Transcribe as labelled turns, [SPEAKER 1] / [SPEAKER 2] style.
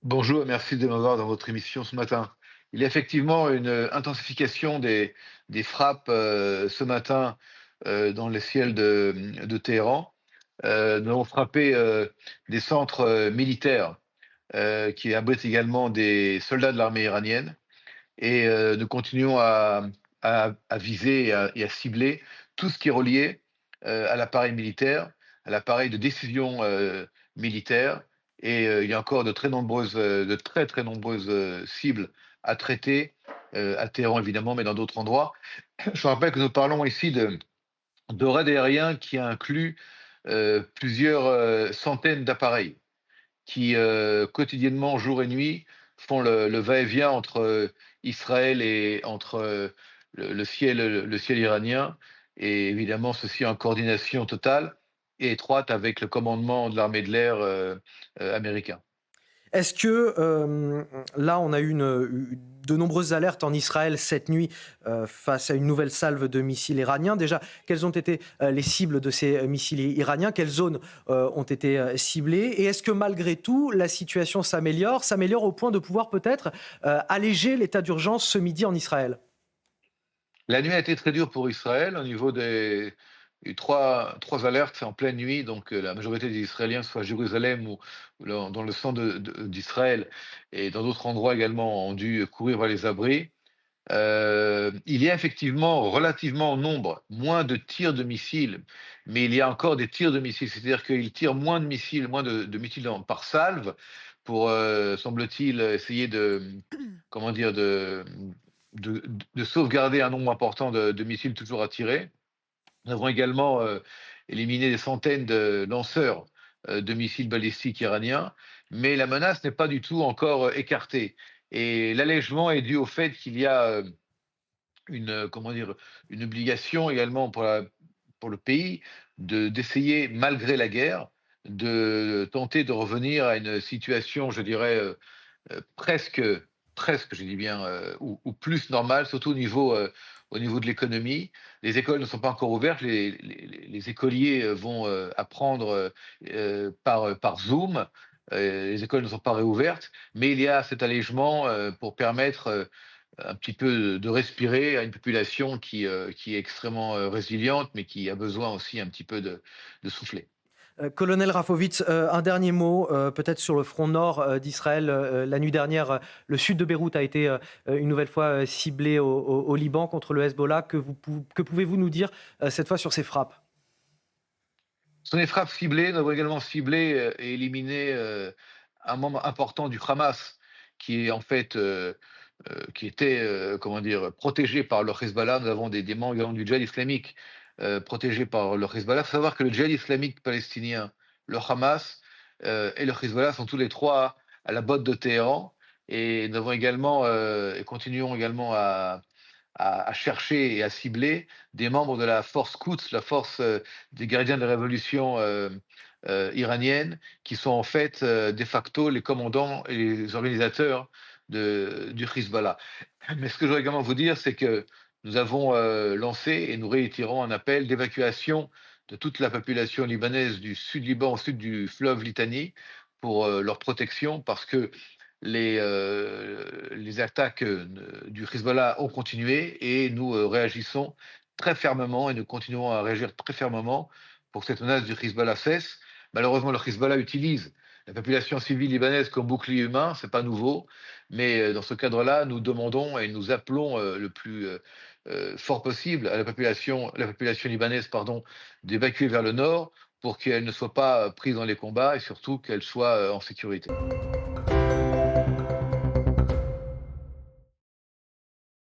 [SPEAKER 1] Bonjour, merci de m'avoir dans votre émission ce matin. Il y a effectivement une intensification des frappes ce matin dans les ciels de Téhéran. Nous avons frappé des centres militaires qui abritent également des soldats de l'armée iranienne et nous continuons à viser et à cibler tout ce qui est relié à l'appareil militaire, à l'appareil de décision militaire. Et il y a encore de très très nombreuses cibles à traiter, à Téhéran évidemment, mais dans d'autres endroits. Je rappelle que nous parlons ici de raids aériens qui incluent plusieurs centaines d'appareils qui quotidiennement, jour et nuit, font le va-et-vient entre Israël et entre le ciel iranien, et évidemment ceci en coordination totale et étroite avec le commandement de l'armée de l'air américain.
[SPEAKER 2] Est-ce que, là, on a eu de nombreuses alertes en Israël cette nuit, face à une nouvelle salve de missiles iraniens. Déjà, quelles ont été, les cibles de ces missiles iraniens? Quelles zones, ont été, ciblées? Et est-ce que malgré tout, la situation s'améliore au point de pouvoir peut-être, alléger l'état d'urgence ce midi en Israël?
[SPEAKER 1] La nuit a été très dure pour Israël au niveau des il y a eu trois alertes en pleine nuit, donc la majorité des Israéliens, soit à Jérusalem ou dans le centre d'Israël et dans d'autres endroits également, ont dû courir vers les abris. Il y a effectivement relativement en nombre moins de tirs de missiles, mais il y a encore des tirs de missiles. C'est-à-dire qu'ils tirent moins de missiles, moins de missiles par salve pour, semble-t-il, essayer comment dire, de de sauvegarder un nombre important de missiles toujours à tirer. Nous avons également, éliminé des centaines de lanceurs, de missiles balistiques iraniens, mais la menace n'est pas du tout encore, écartée, et l'allègement est dû au fait qu'il y a, comment dire? Une obligation également pour le pays d'essayer, malgré la guerre, de tenter de revenir à une situation, je dirais, presque je dis bien, ou plus normale, surtout au niveau de l'économie. Les écoles ne sont pas encore ouvertes, les écoliers, vont, apprendre, par Zoom. Les écoles ne sont pas réouvertes, mais il y a cet allègement, pour permettre, un petit peu de respirer à une population qui est extrêmement, résiliente, mais qui a besoin aussi un petit peu de souffler.
[SPEAKER 2] Colonel Rafovitz, un dernier mot, peut-être sur le front nord, d'Israël. La nuit dernière, le sud de Beyrouth a été, une nouvelle fois, ciblé au Liban contre le Hezbollah. Que pouvez-vous nous dire, cette fois sur ces frappes?
[SPEAKER 1] Ce sont des frappes ciblées. Nous avons également ciblé, et éliminé, un membre important du Hamas qui est en fait, qui était, comment dire? Protégé par le Hezbollah. Nous avons des membres également du Djihad islamique, protégés par le Hezbollah. Il faut savoir que le Djihad islamique palestinien, le Hamas, et le Hezbollah sont tous les 3 à la botte de Téhéran, et nous avons également, et continuons également à chercher et à cibler des membres de la force Quds, la force des gardiens de la révolution iranienne, qui sont en fait de facto les commandants et les organisateurs du Hezbollah. Mais ce que je voudrais également vous dire, c'est que nous avons lancé et nous réitérons un appel d'évacuation de toute la population libanaise du sud Liban au sud du fleuve Litanie pour leur protection, parce que les attaques du Hezbollah ont continué, et nous réagissons très fermement et nous continuerons à réagir très fermement pour que cette menace du Hezbollah cesse. Malheureusement, le Hezbollah utilise la population civile libanaise comme bouclier humain, c'est pas nouveau, mais dans ce cadre-là, nous demandons et nous appelons le plus fort possible à la population libanaise, pardon, d'évacuer vers le nord pour qu'elle ne soit pas prise dans les combats et surtout qu'elle soit en sécurité.